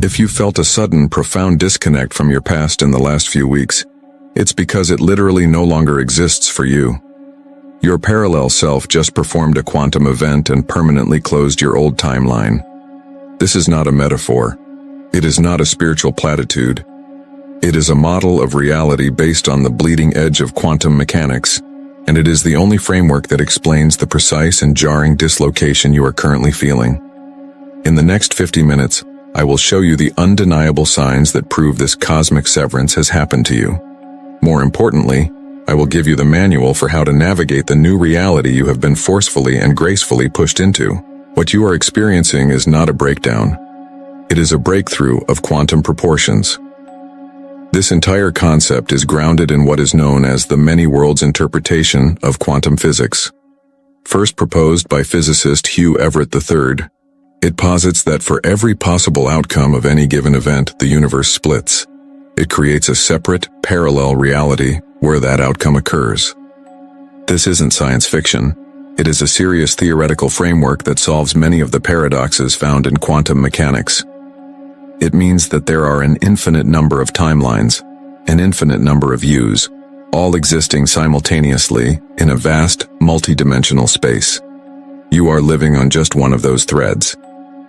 If you felt a sudden, profound disconnect from your past in the last few weeks, it's because it literally no longer exists for you. Your parallel self just performed a quantum event and permanently closed your old timeline. This is not a metaphor. It is not a spiritual platitude. It is a model of reality based on the bleeding edge of quantum mechanics, and it is the only framework that explains the precise and jarring dislocation you are currently feeling. In the next 50 minutes, I will show you the undeniable signs that prove this cosmic severance has happened to you. More importantly, I will give you the manual for how to navigate the new reality you have been forcefully and gracefully pushed into. What you are experiencing is not a breakdown. It is a breakthrough of quantum proportions. This entire concept is grounded in what is known as the many worlds interpretation of quantum physics. First proposed by physicist Hugh Everett III, it posits that for every possible outcome of any given event, the universe splits. It creates a separate, parallel reality where that outcome occurs. This isn't science fiction. It is a serious theoretical framework that solves many of the paradoxes found in quantum mechanics. It means that there are an infinite number of timelines, an infinite number of yous, all existing simultaneously in a vast, multidimensional space. You are living on just one of those threads,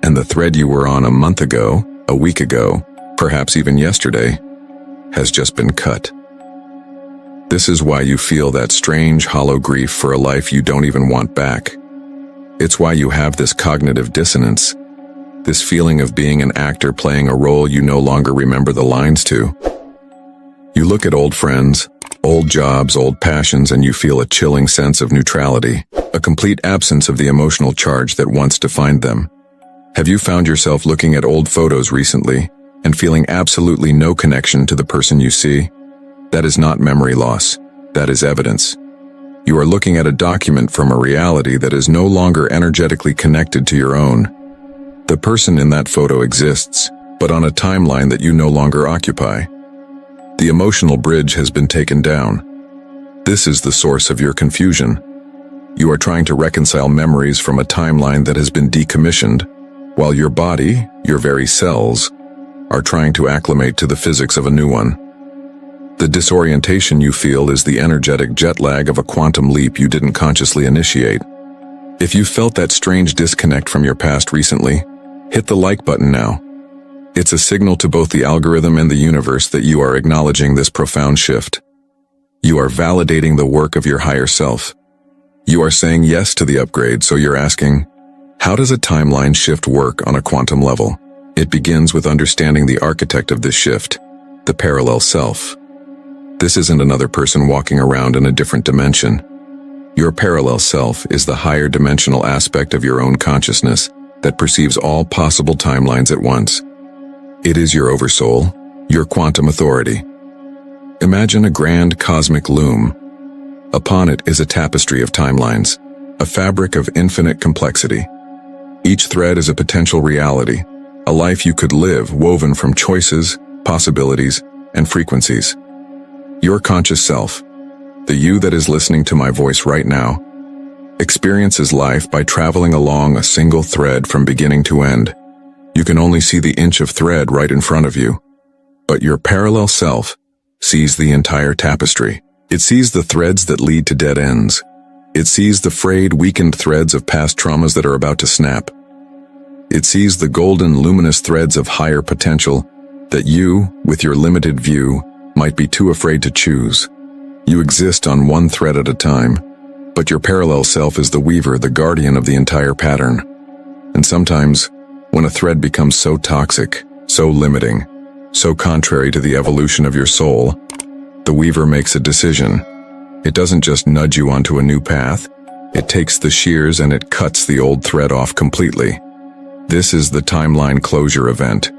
and the thread you were on a month ago, a week ago, perhaps even yesterday, has just been cut. This is why you feel that strange, hollow grief for a life you don't even want back. It's why you have this cognitive dissonance, this feeling of being an actor playing a role you no longer remember the lines to. You look at old friends, old jobs, old passions, and you feel a chilling sense of neutrality, a complete absence of the emotional charge that once defined them. Have you found yourself looking at old photos recently and feeling absolutely no connection to the person you see? That is not memory loss. That is evidence. You are looking at a document from a reality that is no longer energetically connected to your own. The person in that photo exists, but on a timeline that you no longer occupy. The emotional bridge has been taken down. This is the source of your confusion. You are trying to reconcile memories from a timeline that has been decommissioned, while your body, your very cells, are trying to acclimate to the physics of a new one. The disorientation you feel is the energetic jet lag of a quantum leap you didn't consciously initiate. If you felt that strange disconnect from your past recently, hit the like button now. It's a signal to both the algorithm and the universe that you are acknowledging this profound shift. You are validating the work of your higher self. You are saying yes to the upgrade, so you're asking, how does a timeline shift work on a quantum level? It begins with understanding the architect of this shift, the parallel self. This isn't another person walking around in a different dimension. Your parallel self is the higher dimensional aspect of your own consciousness that perceives all possible timelines at once. It is your oversoul, your quantum authority. Imagine a grand cosmic loom. Upon it is a tapestry of timelines, a fabric of infinite complexity. Each thread is a potential reality, a life you could live woven from choices, possibilities, and frequencies. Your conscious self, the you that is listening to my voice right now, experiences life by traveling along a single thread from beginning to end. You can only see the inch of thread right in front of you, but your parallel self sees the entire tapestry. It sees the threads that lead to dead ends. It sees the frayed, weakened threads of past traumas that are about to snap. It sees the golden, luminous threads of higher potential that you, with your limited view, might be too afraid to choose. You exist on one thread at a time, but your parallel self is the weaver, the guardian of the entire pattern. And sometimes, when a thread becomes so toxic, so limiting, so contrary to the evolution of your soul, the weaver makes a decision. It doesn't just nudge you onto a new path, it takes the shears and it cuts the old thread off completely. This is the timeline closure event,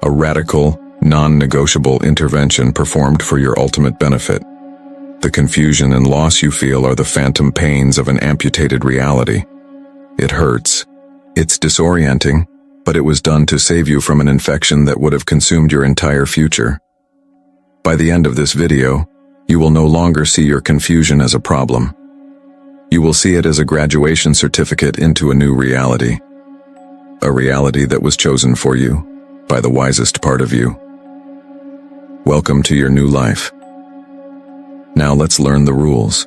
a radical, non-negotiable intervention performed for your ultimate benefit. The confusion and loss you feel are the phantom pains of an amputated reality. It hurts. It's disorienting, but it was done to save you from an infection that would have consumed your entire future. By the end of this video, you will no longer see your confusion as a problem. You will see it as a graduation certificate into a new reality. A reality that was chosen for you, by the wisest part of you. Welcome to your new life. Now let's learn the rules.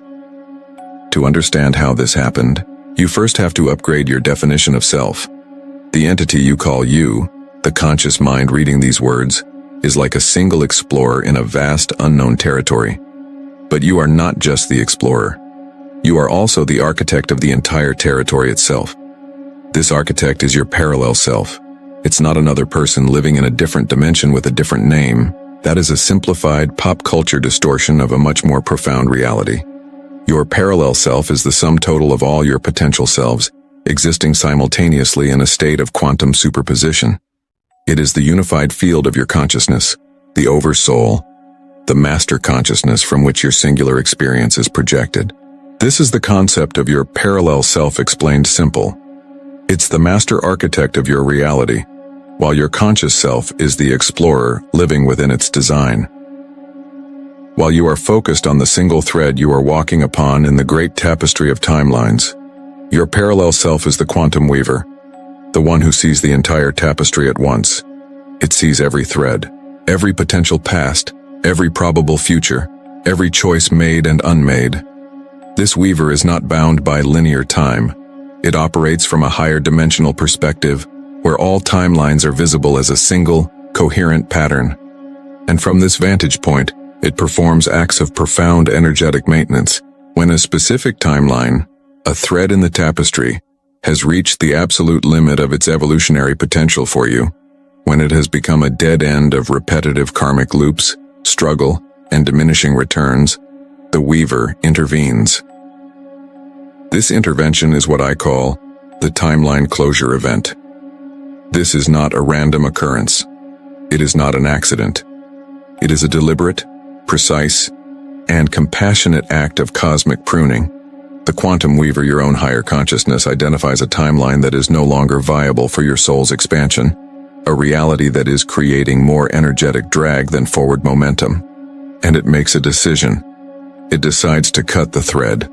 To understand how this happened, you first have to upgrade your definition of self. The entity you call you, the conscious mind reading these words, is like a single explorer in a vast unknown territory. But you are not just the explorer. You are also the architect of the entire territory itself. This architect is your parallel self. It's not another person living in a different dimension with a different name. That is a simplified pop culture distortion of a much more profound reality. Your parallel self is the sum total of all your potential selves, existing simultaneously in a state of quantum superposition. It is the unified field of your consciousness, the oversoul, the master consciousness from which your singular experience is projected. This is the concept of your parallel self explained simple. It's the master architect of your reality, while your conscious self is the explorer living within its design. While you are focused on the single thread you are walking upon in the great tapestry of timelines, your parallel self is the quantum weaver, the one who sees the entire tapestry at once. It sees every thread, every potential past, every probable future, every choice made and unmade. This weaver is not bound by linear time. It operates from a higher dimensional perspective, where all timelines are visible as a single, coherent pattern. And from this vantage point, it performs acts of profound energetic maintenance. When a specific timeline, a thread in the tapestry, has reached the absolute limit of its evolutionary potential for you, when it has become a dead end of repetitive karmic loops, struggle, and diminishing returns, the weaver intervenes. This intervention is what I call the timeline closure event. This is not a random occurrence. It is not an accident. It is a deliberate, precise, and compassionate act of cosmic pruning. The quantum weaver, your own higher consciousness, identifies a timeline that is no longer viable for your soul's expansion, a reality that is creating more energetic drag than forward momentum. And it makes a decision. It decides to cut the thread,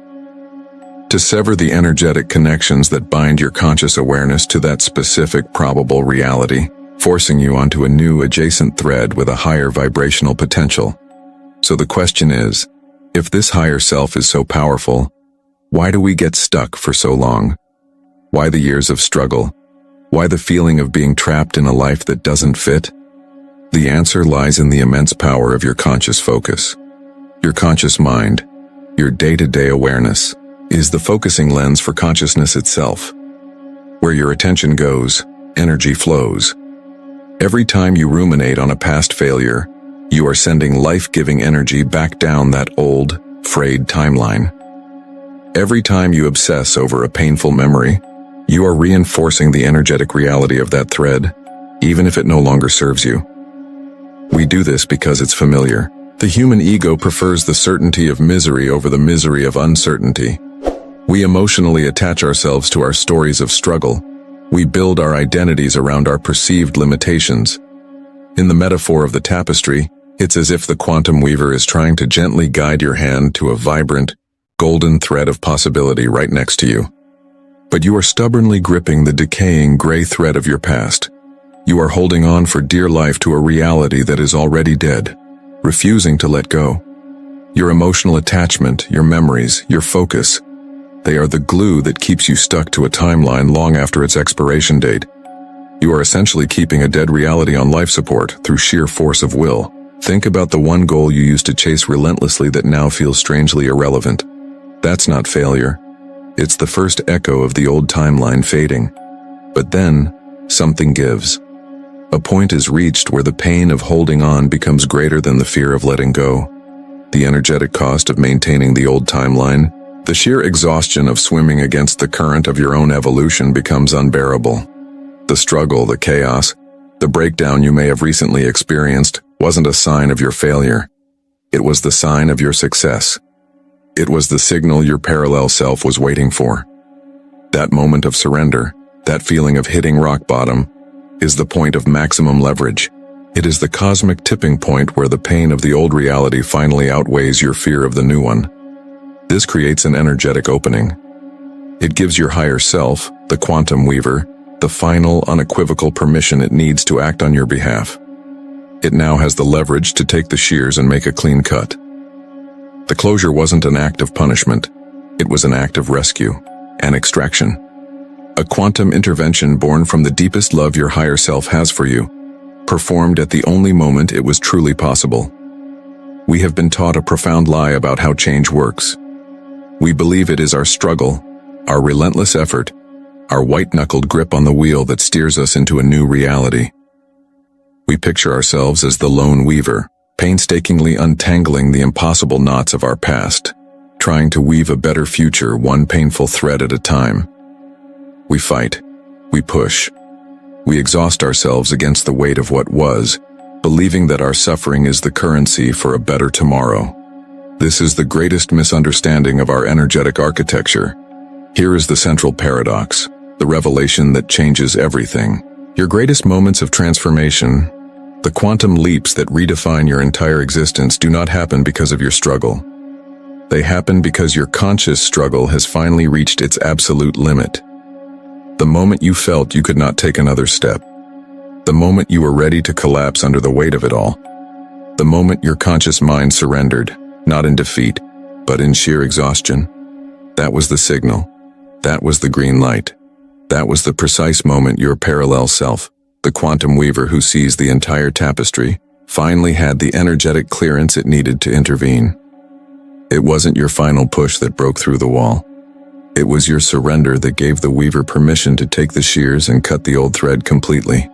to sever the energetic connections that bind your conscious awareness to that specific probable reality, forcing you onto a new adjacent thread with a higher vibrational potential. So the question is, if this higher self is so powerful, why do we get stuck for so long? Why the years of struggle? Why the feeling of being trapped in a life that doesn't fit? The answer lies in the immense power of your conscious focus. Your conscious mind, your day-to-day awareness, is the focusing lens for consciousness itself. Where your attention goes, energy flows. Every time you ruminate on a past failure, you are sending life-giving energy back down that old, frayed timeline. Every time you obsess over a painful memory, you are reinforcing the energetic reality of that thread, even if it no longer serves you. We do this because it's familiar. The human ego prefers the certainty of misery over the misery of uncertainty. We emotionally attach ourselves to our stories of struggle. We build our identities around our perceived limitations. In the metaphor of the tapestry, it's as if the quantum weaver is trying to gently guide your hand to a vibrant, golden thread of possibility right next to you. But you are stubbornly gripping the decaying gray thread of your past. You are holding on for dear life to a reality that is already dead, refusing to let go. Your emotional attachment, your memories, your focus, they are the glue that keeps you stuck to a timeline long after its expiration date. You are essentially keeping a dead reality on life support through sheer force of will. Think about the one goal you used to chase relentlessly that now feels strangely irrelevant. That's not failure. It's the first echo of the old timeline fading. But then, something gives. A point is reached where the pain of holding on becomes greater than the fear of letting go. The energetic cost of maintaining the old timeline, the sheer exhaustion of swimming against the current of your own evolution becomes unbearable. The struggle, the chaos, the breakdown you may have recently experienced wasn't a sign of your failure. It was the sign of your success. It was the signal your parallel self was waiting for. That moment of surrender, that feeling of hitting rock bottom, is the point of maximum leverage. It is the cosmic tipping point where the pain of the old reality finally outweighs your fear of the new one. This creates an energetic opening. It gives your higher self, the quantum weaver, the final, unequivocal permission it needs to act on your behalf. It now has the leverage to take the shears and make a clean cut. The closure wasn't an act of punishment. It was an act of rescue and extraction. A quantum intervention born from the deepest love your higher self has for you, performed at the only moment it was truly possible. We have been taught a profound lie about how change works. We believe it is our struggle, our relentless effort, our white-knuckled grip on the wheel that steers us into a new reality. We picture ourselves as the lone weaver, painstakingly untangling the impossible knots of our past, trying to weave a better future one painful thread at a time. We fight, we push, we exhaust ourselves against the weight of what was, believing that our suffering is the currency for a better tomorrow. This is the greatest misunderstanding of our energetic architecture. Here is the central paradox, the revelation that changes everything. Your greatest moments of transformation, the quantum leaps that redefine your entire existence, do not happen because of your struggle. They happen because your conscious struggle has finally reached its absolute limit. The moment you felt you could not take another step. The moment you were ready to collapse under the weight of it all. The moment your conscious mind surrendered, not in defeat, but in sheer exhaustion. That was the signal. That was the green light. That was the precise moment your parallel self, the quantum weaver who sees the entire tapestry, finally had the energetic clearance it needed to intervene. It wasn't your final push that broke through the wall. It was your surrender that gave the weaver permission to take the shears and cut the old thread completely.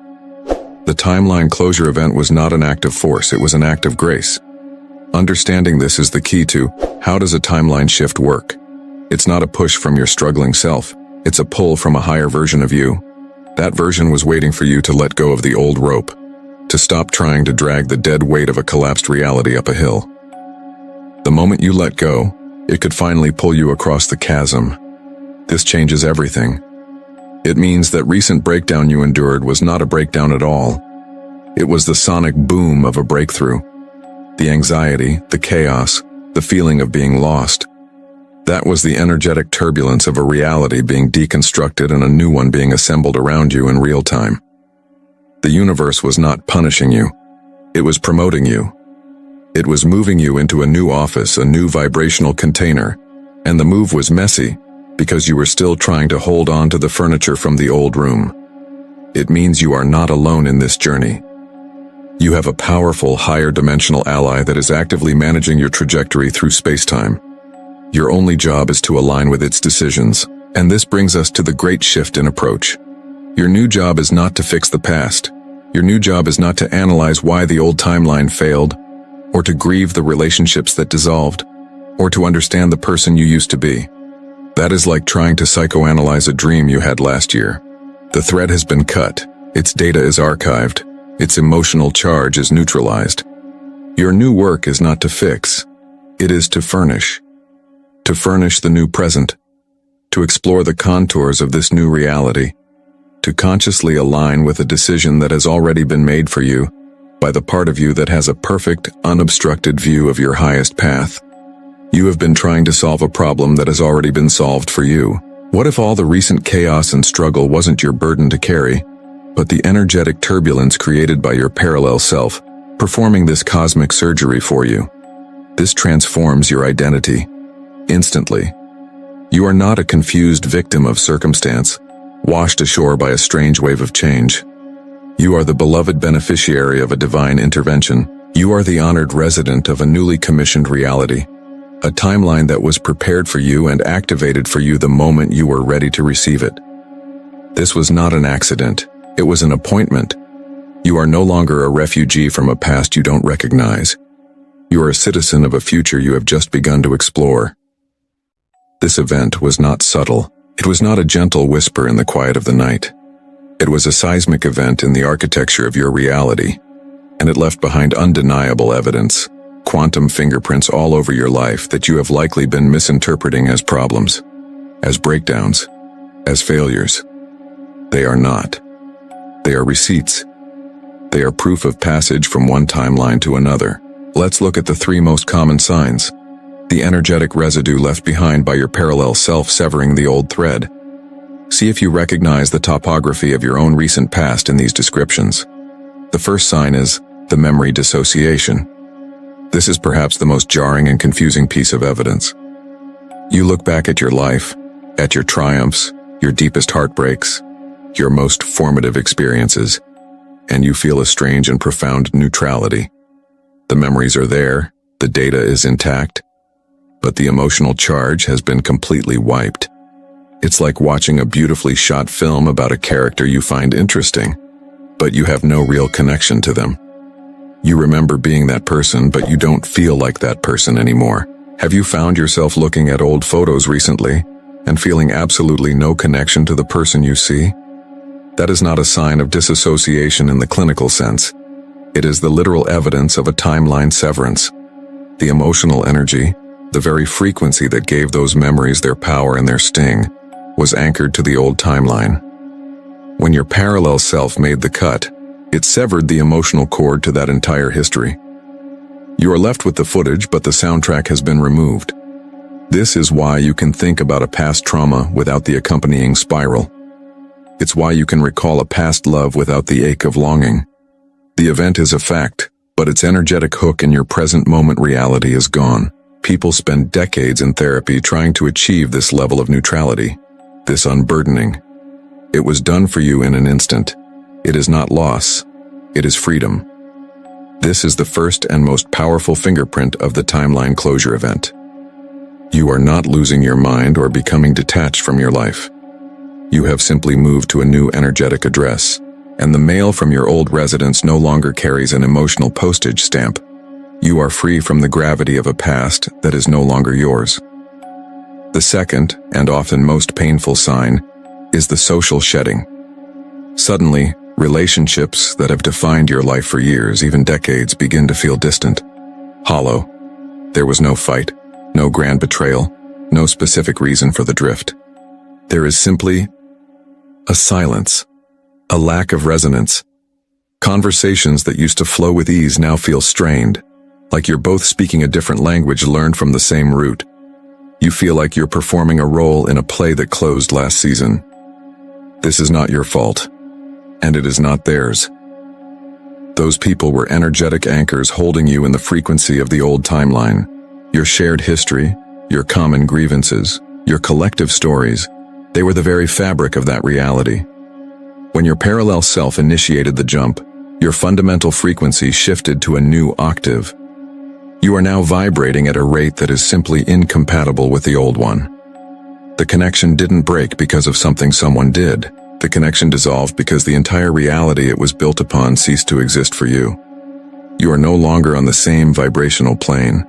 The timeline closure event was not an act of force, it was an act of grace. Understanding this is the key to, how does a timeline shift work? It's not a push from your struggling self, it's a pull from a higher version of you. That version was waiting for you to let go of the old rope, to stop trying to drag the dead weight of a collapsed reality up a hill. The moment you let go, it could finally pull you across the chasm. This changes everything. It means that recent breakdown you endured was not a breakdown at all. It was the sonic boom of a breakthrough. The anxiety, the chaos, the feeling of being lost. That was the energetic turbulence of a reality being deconstructed and a new one being assembled around you in real time. The universe was not punishing you. It was promoting you. It was moving you into a new office, a new vibrational container, and the move was messy because you were still trying to hold on to the furniture from the old room. It means you are not alone in this journey. You have a powerful, higher dimensional ally that is actively managing your trajectory through space-time. Your only job is to align with its decisions, and this brings us to the great shift in approach. Your new job is not to fix the past. Your new job is not to analyze why the old timeline failed, or to grieve the relationships that dissolved, or to understand the person you used to be. That is like trying to psychoanalyze a dream you had last year. The thread has been cut, its data is archived, its emotional charge is neutralized. Your new work is not to fix, it is to furnish. To furnish the new present, to explore the contours of this new reality, to consciously align with a decision that has already been made for you by the part of you that has a perfect, unobstructed view of your highest path. You have been trying to solve a problem that has already been solved for you. What if all the recent chaos and struggle wasn't your burden to carry, but the energetic turbulence created by your parallel self, performing this cosmic surgery for you? This transforms your identity. Instantly. You are not a confused victim of circumstance, washed ashore by a strange wave of change. You are the beloved beneficiary of a divine intervention. You are the honored resident of a newly commissioned reality. A timeline that was prepared for you and activated for you the moment you were ready to receive it. This was not an accident. It was an appointment. You are no longer a refugee from a past you don't recognize. You are a citizen of a future you have just begun to explore. This event was not subtle. It was not a gentle whisper in the quiet of the night. It was a seismic event in the architecture of your reality, and it left behind undeniable evidence, quantum fingerprints all over your life that you have likely been misinterpreting as problems, as breakdowns, as failures. They are not. They are receipts. They are proof of passage from one timeline to another. Let's look at the 3 most common signs. The energetic residue left behind by your parallel self severing the old thread. See if you recognize the topography of your own recent past in these descriptions. The first sign is the memory dissociation. This is perhaps the most jarring and confusing piece of evidence. You look back at your life, at your triumphs, your deepest heartbreaks, your most formative experiences, and you feel a strange and profound neutrality. The memories are there, the data is intact, but the emotional charge has been completely wiped. It's like watching a beautifully shot film about a character you find interesting, but you have no real connection to them. You remember being that person, but you don't feel like that person anymore. Have you found yourself looking at old photos recently and feeling absolutely no connection to the person you see? That is not a sign of disassociation in the clinical sense. It is the literal evidence of a timeline severance. The emotional energy, the very frequency that gave those memories their power and their sting, was anchored to the old timeline. When your parallel self made the cut, it severed the emotional cord to that entire history. You are left with the footage, but the soundtrack has been removed. This is why you can think about a past trauma without the accompanying spiral. It's why you can recall a past love without the ache of longing. The event is a fact, but its energetic hook in your present moment reality is gone. People spend decades in therapy trying to achieve this level of neutrality, this unburdening. It was done for you in an instant. It is not loss, it is freedom. This is the first and most powerful fingerprint of the timeline closure event. You are not losing your mind or becoming detached from your life. You have simply moved to a new energetic address, and the mail from your old residence no longer carries an emotional postage stamp. You are free from the gravity of a past that is no longer yours. The second, and often most painful sign, is the social shedding. Suddenly, relationships that have defined your life for years, even decades, begin to feel distant, hollow. There was no fight, no grand betrayal, no specific reason for the drift. There is simply a silence, a lack of resonance. Conversations that used to flow with ease now feel strained, like you're both speaking a different language learned from the same root. You feel like you're performing a role in a play that closed last season. This is not your fault, and it is not theirs. Those people were energetic anchors holding you in the frequency of the old timeline. Your shared history, your common grievances, your collective stories, they were the very fabric of that reality. When your parallel self initiated the jump, your fundamental frequency shifted to a new octave. You are now vibrating at a rate that is simply incompatible with the old one. The connection didn't break because of something someone did. The connection dissolved because the entire reality it was built upon ceased to exist for you. You are no longer on the same vibrational plane.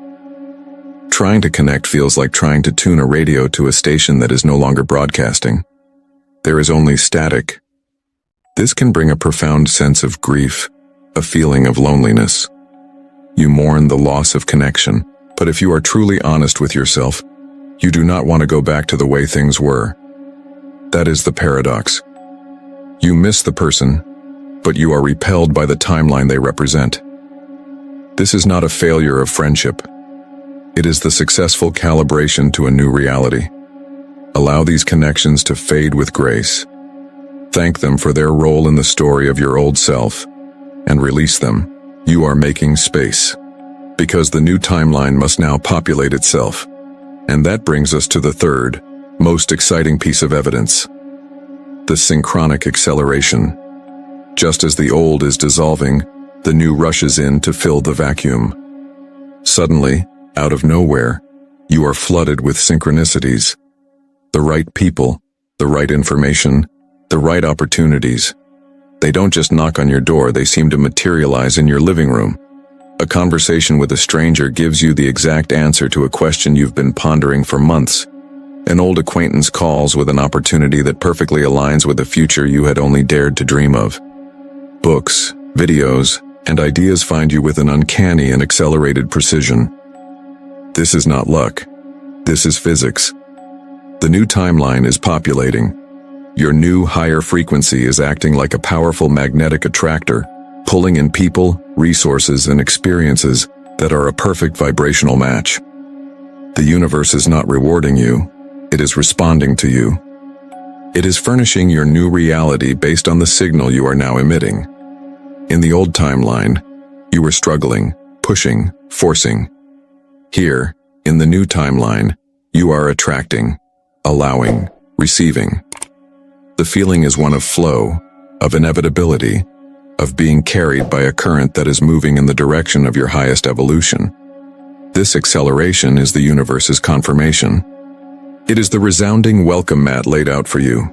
Trying to connect feels like trying to tune a radio to a station that is no longer broadcasting. There is only static. This can bring a profound sense of grief, a feeling of loneliness. You mourn the loss of connection, but if you are truly honest with yourself, you do not want to go back to the way things were. That is the paradox. You miss the person, but you are repelled by the timeline they represent. This is not a failure of friendship. It is the successful calibration to a new reality. Allow these connections to fade with grace. Thank them for their role in the story of your old self, and release them. You are making space, because the new timeline must now populate itself. And that brings us to the third, most exciting piece of evidence: the synchronic acceleration. Just as the old is dissolving, the new rushes in to fill the vacuum. Suddenly, out of nowhere, you are flooded with synchronicities. The right people, the right information, the right opportunities. They don't just knock on your door, they seem to materialize in your living room. A conversation with a stranger gives you the exact answer to a question you've been pondering for months. An old acquaintance calls with an opportunity that perfectly aligns with the future you had only dared to dream of. Books, videos, and ideas find you with an uncanny and accelerated precision. This is not luck. This is physics. The new timeline is populating. Your new higher frequency is acting like a powerful magnetic attractor, pulling in people, resources, and experiences that are a perfect vibrational match. The universe is not rewarding you, it is responding to you. It is furnishing your new reality based on the signal you are now emitting. In the old timeline, you were struggling, pushing, forcing. Here, in the new timeline, you are attracting, allowing, receiving. The feeling is one of flow, of inevitability, of being carried by a current that is moving in the direction of your highest evolution. This acceleration is the universe's confirmation. It is the resounding welcome mat laid out for you.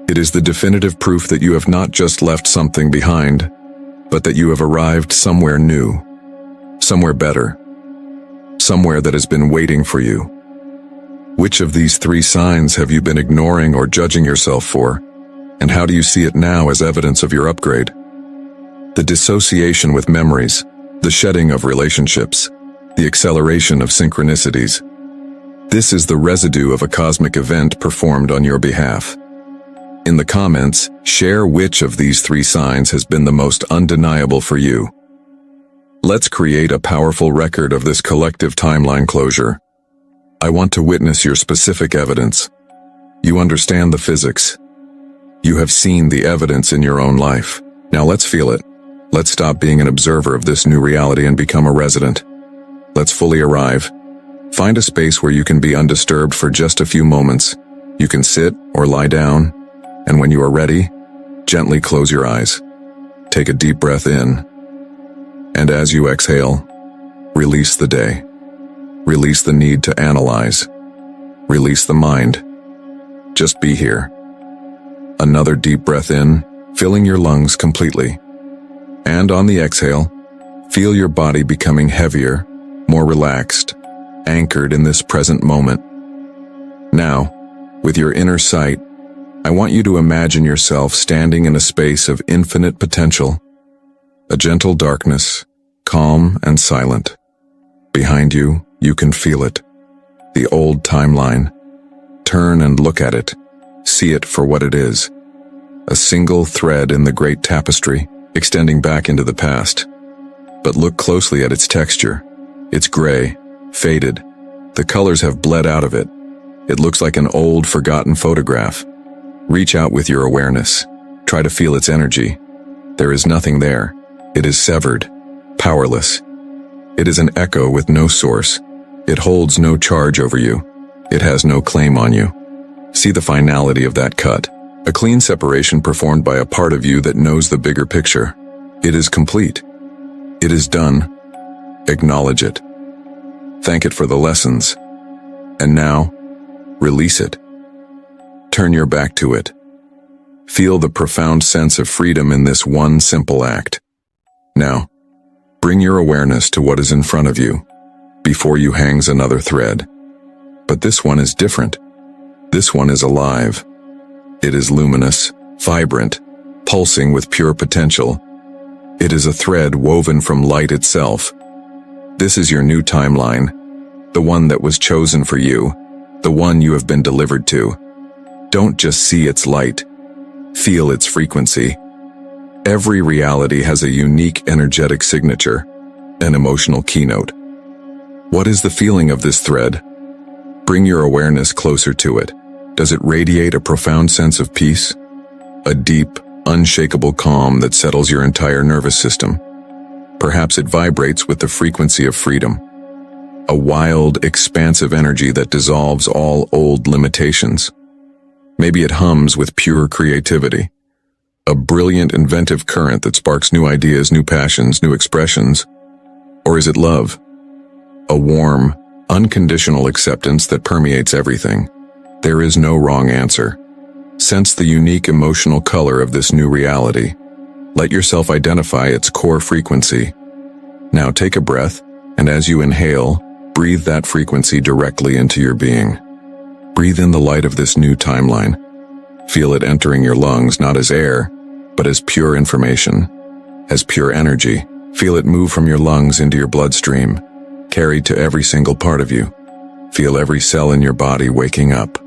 It is the definitive proof that you have not just left something behind, but that you have arrived somewhere new, somewhere better, somewhere that has been waiting for you. Which of these three signs have you been ignoring or judging yourself for, and how do you see it now as evidence of your upgrade? The dissociation with memories, the shedding of relationships, the acceleration of synchronicities. This is the residue of a cosmic event performed on your behalf. In the comments, share which of these three signs has been the most undeniable for you. Let's create a powerful record of this collective timeline closure. I want to witness your specific evidence. You understand the physics. You have seen the evidence in your own life. Now let's feel it. Let's stop being an observer of this new reality and become a resident. Let's fully arrive. Find a space where you can be undisturbed for just a few moments. You can sit or lie down, and when you are ready, gently close your eyes. Take a deep breath in, and as you exhale, release the day. Release the need to analyze. Release the mind. Just be here. Another deep breath in, filling your lungs completely. And on the exhale, feel your body becoming heavier, more relaxed, anchored in this present moment. Now, with your inner sight, I want you to imagine yourself standing in a space of infinite potential. A gentle darkness, calm and silent. Behind you, you can feel it. The old timeline. Turn and look at it. See it for what it is. A single thread in the great tapestry, extending back into the past. But look closely at its texture. It's gray, faded. The colors have bled out of it. It looks like an old, forgotten photograph. Reach out with your awareness. Try to feel its energy. There is nothing there. It is severed, powerless. It is an echo with no source. It holds no charge over you. It has no claim on you. See the finality of that cut. A clean separation performed by a part of you that knows the bigger picture. It is complete. It is done. Acknowledge it. Thank it for the lessons. And now, release it. Turn your back to it. Feel the profound sense of freedom in this one simple act. Now, bring your awareness to what is in front of you. Before you hangs another thread. But this one is different. This one is alive. It is luminous, vibrant, pulsing with pure potential. It is a thread woven from light itself. This is your new timeline, the one that was chosen for you, the one you have been delivered to. Don't just see its light. Feel its frequency. Every reality has a unique energetic signature, an emotional keynote. What is the feeling of this thread? Bring your awareness closer to it. Does it radiate a profound sense of peace? A deep, unshakable calm that settles your entire nervous system. Perhaps it vibrates with the frequency of freedom. A wild, expansive energy that dissolves all old limitations. Maybe it hums with pure creativity. A brilliant, inventive current that sparks new ideas, new passions, new expressions. Or is it love? A warm, unconditional acceptance that permeates everything. There is no wrong answer. Sense the unique emotional color of this new reality. Let yourself identify its core frequency. Now take a breath, and as you inhale, breathe that frequency directly into your being. Breathe in the light of this new timeline. Feel it entering your lungs not as air, but as pure information, as pure energy. Feel it move from your lungs into your bloodstream, carried to every single part of you. Feel every cell in your body waking up.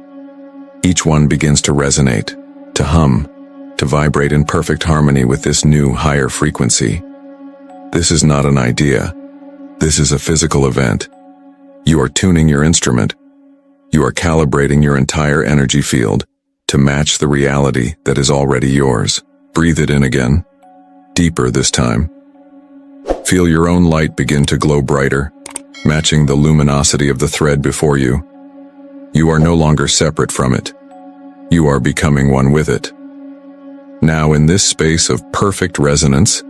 Each one begins to resonate, to hum, to vibrate in perfect harmony with this new, higher frequency. This is not an idea. This is a physical event. You are tuning your instrument. You are calibrating your entire energy field to match the reality that is already yours. Breathe it in again, deeper this time. Feel your own light begin to glow brighter, matching the luminosity of the thread before you. You are no longer separate from it. You are becoming one with it. Now, in this space of perfect resonance,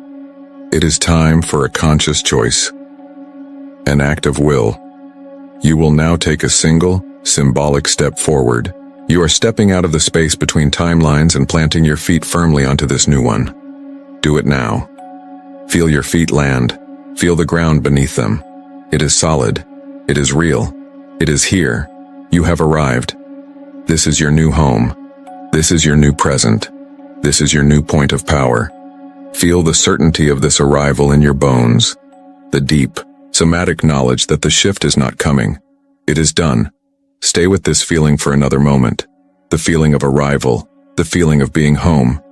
it is time for a conscious choice, an act of will. You will now take a single, symbolic step forward. You are stepping out of the space between timelines and planting your feet firmly onto this new one. Do it now. Feel your feet land. Feel the ground beneath them. It is solid. It is real. It is here. You have arrived. This is your new home. This is your new present. This is your new point of power. Feel the certainty of this arrival in your bones. The deep, somatic knowledge that the shift is not coming. It is done. Stay with this feeling for another moment. The feeling of arrival. The feeling of being home.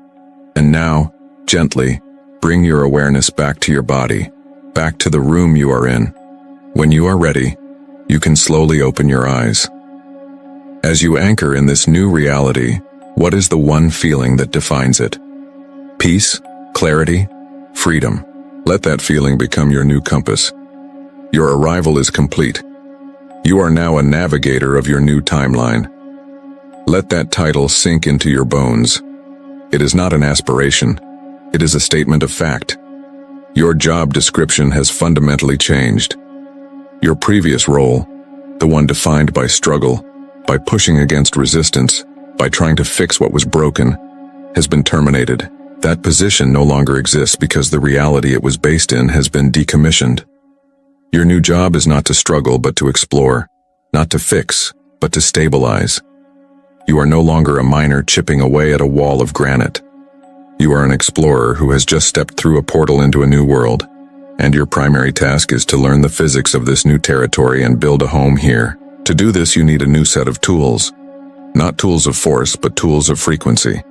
And now, gently, bring your awareness back to your body, back to the room you are in. When you are ready, you can slowly open your eyes. As you anchor in this new reality, what is the one feeling that defines it? Peace, clarity, freedom. Let that feeling become your new compass. Your arrival is complete. You are now a navigator of your new timeline. Let that title sink into your bones. It is not an aspiration. It is a statement of fact. Your job description has fundamentally changed. Your previous role, the one defined by struggle, by pushing against resistance, by trying to fix what was broken, has been terminated. That position no longer exists because the reality it was based in has been decommissioned. Your new job is not to struggle but to explore, not to fix, but to stabilize. You are no longer a miner chipping away at a wall of granite. You are an explorer who has just stepped through a portal into a new world, and your primary task is to learn the physics of this new territory and build a home here. To do this, you need a new set of tools. Not tools of force, but tools of frequency.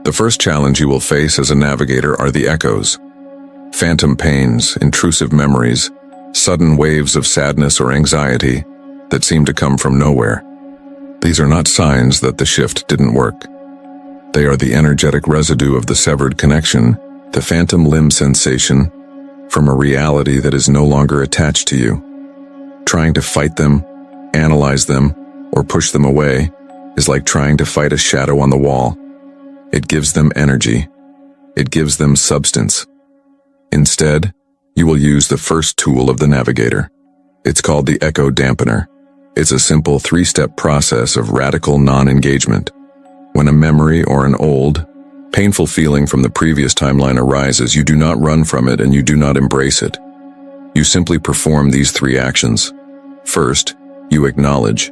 The first challenge you will face as a navigator are the echoes. Phantom pains, intrusive memories, sudden waves of sadness or anxiety that seem to come from nowhere. These are not signs that the shift didn't work. They are the energetic residue of the severed connection, the phantom limb sensation from a reality that is no longer attached to you. Trying to fight them, analyze them, or push them away is like trying to fight a shadow on the wall. It gives them energy. It gives them substance. Instead, you will use the first tool of the navigator. It's called the echo dampener. It's a simple 3-step process of radical non-engagement. When a memory or an old, painful feeling from the previous timeline arises, you do not run from it and you do not embrace it. You simply perform these 3 actions. First, you acknowledge.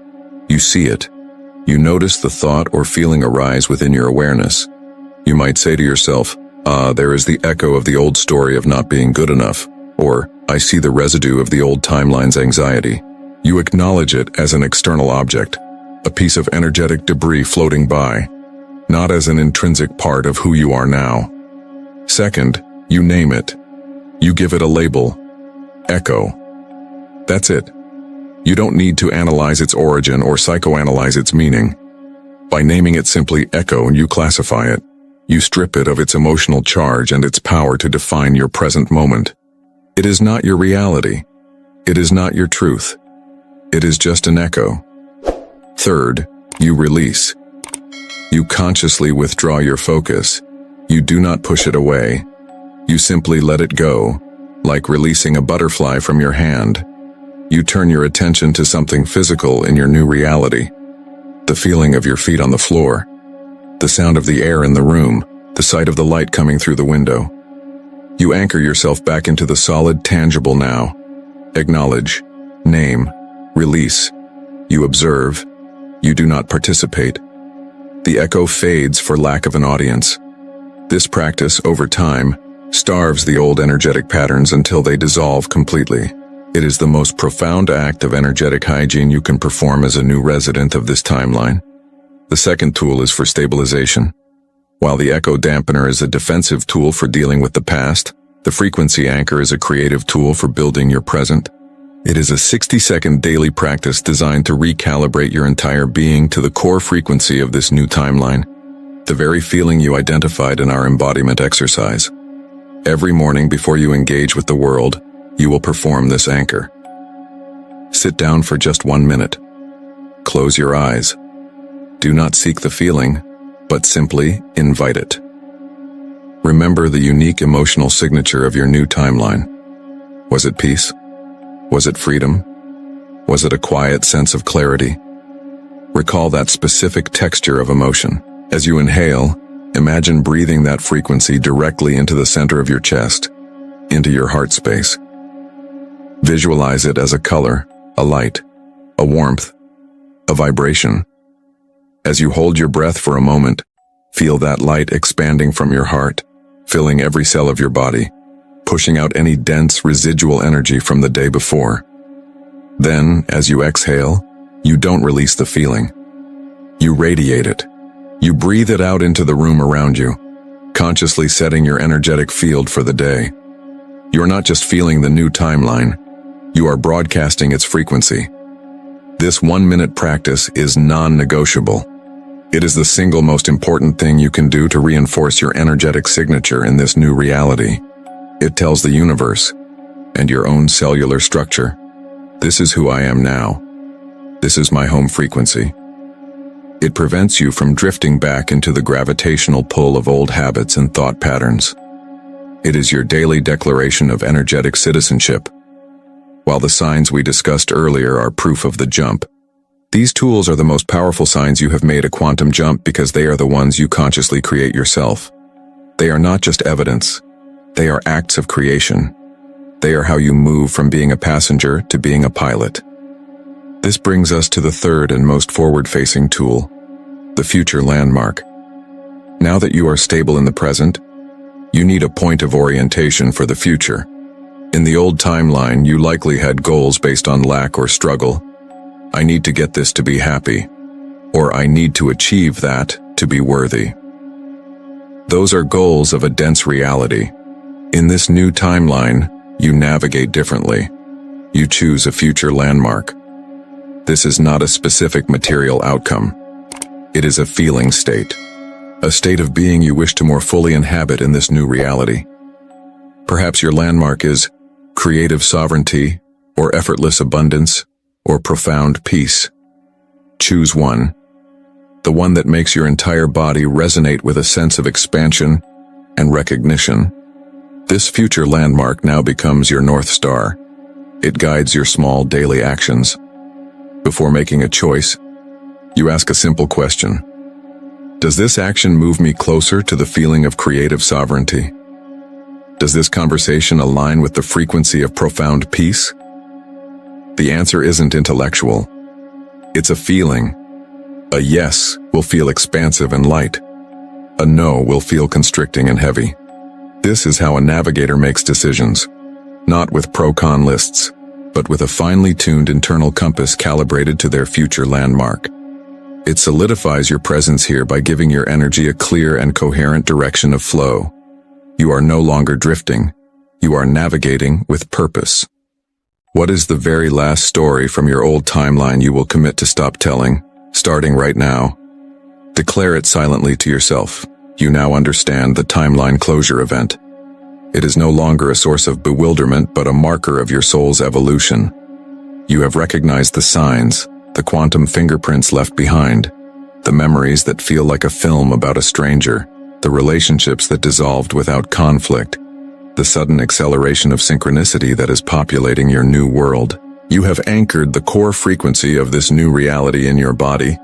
You see it. You notice the thought or feeling arise within your awareness. You might say to yourself, there is the echo of the old story of not being good enough, or I see the residue of the old timeline's anxiety. You acknowledge it as an external object, a piece of energetic debris floating by, not as an intrinsic part of who you are now. Second, you name it. You give it a label. Echo. That's it. You don't need to analyze its origin or psychoanalyze its meaning. By naming it simply echo, you classify it. You strip it of its emotional charge and its power to define your present moment. It is not your reality. It is not your truth. It is just an echo. Third, you release. You consciously withdraw your focus. You do not push it away. You simply let it go, like releasing a butterfly from your hand. You turn your attention to something physical in your new reality. The feeling of your feet on the floor. The sound of the air in the room. The sight of the light coming through the window. You anchor yourself back into the solid, tangible now. Acknowledge. Name. Release. You observe. You do not participate. The echo fades for lack of an audience. This practice, over time, starves the old energetic patterns until they dissolve completely. It is the most profound act of energetic hygiene you can perform as a new resident of this timeline. The second tool is for stabilization. While the echo dampener is a defensive tool for dealing with the past, the frequency anchor is a creative tool for building your present. It is a 60-second daily practice designed to recalibrate your entire being to the core frequency of this new timeline, the very feeling you identified in our embodiment exercise. Every morning before you engage with the world, you will perform this anchor. Sit down for just 1 minute. Close your eyes. Do not seek the feeling, but simply invite it. Remember the unique emotional signature of your new timeline. Was it peace? Was it freedom? Was it a quiet sense of clarity? Recall that specific texture of emotion. As you inhale, imagine breathing that frequency directly into the center of your chest, into your heart space. Visualize it as a color, a light, a warmth, a vibration. As you hold your breath for a moment, feel that light expanding from your heart, filling every cell of your body, pushing out any dense residual energy from the day before. Then, as you exhale, you don't release the feeling. You radiate it. You breathe it out into the room around you, consciously setting your energetic field for the day. You are not just feeling the new timeline, you are broadcasting its frequency. This 1-minute practice is non-negotiable. It is the single most important thing you can do to reinforce your energetic signature in this new reality. It tells the universe, and your own cellular structure, this is who I am now. This is my home frequency. It prevents you from drifting back into the gravitational pull of old habits and thought patterns. It is your daily declaration of energetic citizenship. While the signs we discussed earlier are proof of the jump, these tools are the most powerful signs you have made a quantum jump because they are the ones you consciously create yourself. They are not just evidence. They are acts of creation. They are how you move from being a passenger to being a pilot. This brings us to the third and most forward-facing tool, the future landmark. Now that you are stable in the present, you need a point of orientation for the future. In the old timeline, you likely had goals based on lack or struggle. I need to get this to be happy, or I need to achieve that to be worthy. Those are goals of a dense reality. In this new timeline, you navigate differently. You choose a future landmark. This is not a specific material outcome. It is a feeling state. A state of being you wish to more fully inhabit in this new reality. Perhaps your landmark is creative sovereignty, or effortless abundance, or profound peace. Choose one. The one that makes your entire body resonate with a sense of expansion and recognition. This future landmark now becomes your North Star. It guides your small daily actions. Before making a choice, you ask a simple question. Does this action move me closer to the feeling of creative sovereignty? Does this conversation align with the frequency of profound peace? The answer isn't intellectual. It's a feeling. A yes will feel expansive and light. A no will feel constricting and heavy. This is how a navigator makes decisions, not with pro-con lists, but with a finely tuned internal compass calibrated to their future landmark. It solidifies your presence here by giving your energy a clear and coherent direction of flow. You are no longer drifting. You are navigating with purpose. What is the very last story from your old timeline you will commit to stop telling, starting right now? Declare it silently to yourself. You now understand the timeline closure event. It is no longer a source of bewilderment, but a marker of your soul's evolution. You have recognized the signs, the quantum fingerprints left behind, the memories that feel like a film about a stranger, the relationships that dissolved without conflict, the sudden acceleration of synchronicity that is populating your new world. You have anchored the core frequency of this new reality in your body,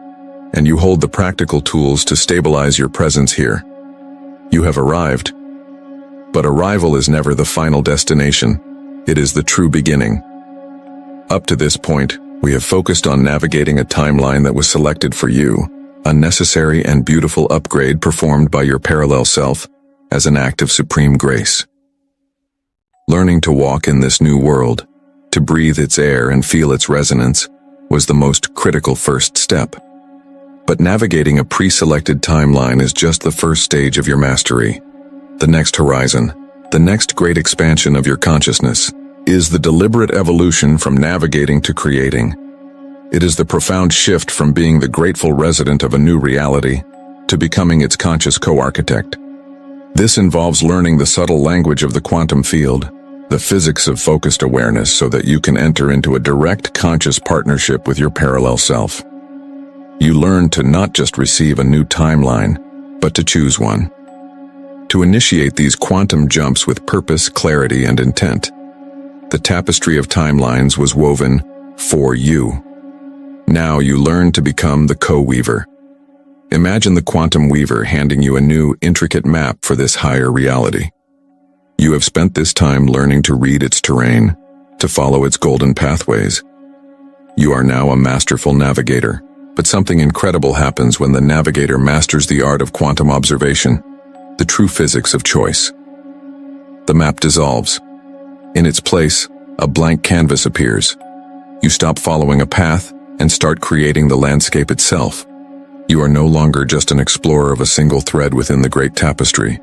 and you hold the practical tools to stabilize your presence here. You have arrived. But arrival is never the final destination. It is the true beginning. Up to this point, we have focused on navigating a timeline that was selected for you, a necessary and beautiful upgrade performed by your parallel self as an act of supreme grace. Learning to walk in this new world, to breathe its air and feel its resonance, was the most critical first step. But navigating a pre-selected timeline is just the first stage of your mastery. The next horizon, the next great expansion of your consciousness, is the deliberate evolution from navigating to creating. It is the profound shift from being the grateful resident of a new reality to becoming its conscious co-architect. This involves learning the subtle language of the quantum field, the physics of focused awareness, so that you can enter into a direct conscious partnership with your parallel self. You learn to not just receive a new timeline, but to choose one. To initiate these quantum jumps with purpose, clarity, and intent. The tapestry of timelines was woven for you. Now you learn to become the co-weaver. Imagine the quantum weaver handing you a new, intricate map for this higher reality. You have spent this time learning to read its terrain, to follow its golden pathways. You are now a masterful navigator, but something incredible happens when the navigator masters the art of quantum observation, the true physics of choice. The map dissolves. In its place, a blank canvas appears. You stop following a path and start creating the landscape itself. You are no longer just an explorer of a single thread within the great tapestry.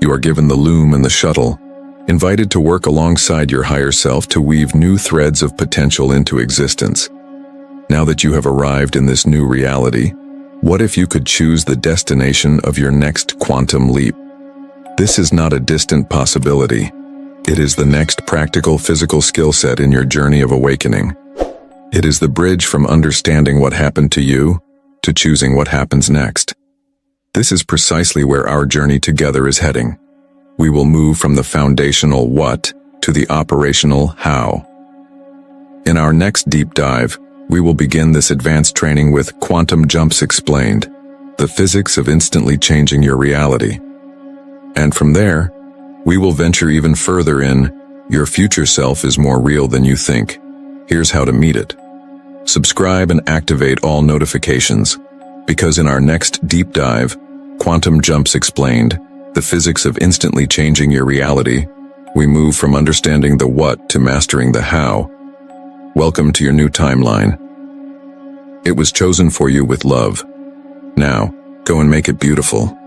You are given the loom and the shuttle, invited to work alongside your higher self to weave new threads of potential into existence. Now that you have arrived in this new reality, what if you could choose the destination of your next quantum leap? This is not a distant possibility. It is the next practical physical skill set in your journey of awakening. It is the bridge from understanding what happened to you to choosing what happens next. This is precisely where our journey together is heading. We will move from the foundational what to the operational how. In our next deep dive, we will begin this advanced training with Quantum Jumps Explained, the physics of instantly changing your reality. And from there, we will venture even further in your future self is more real than you think. Here's how to meet it. Subscribe and activate all notifications, because in our next deep dive, Quantum Jumps Explained, the physics of instantly changing your reality, we move from understanding the what to mastering the how. Welcome to your new timeline. It was chosen for you with love. Now, go and make it beautiful.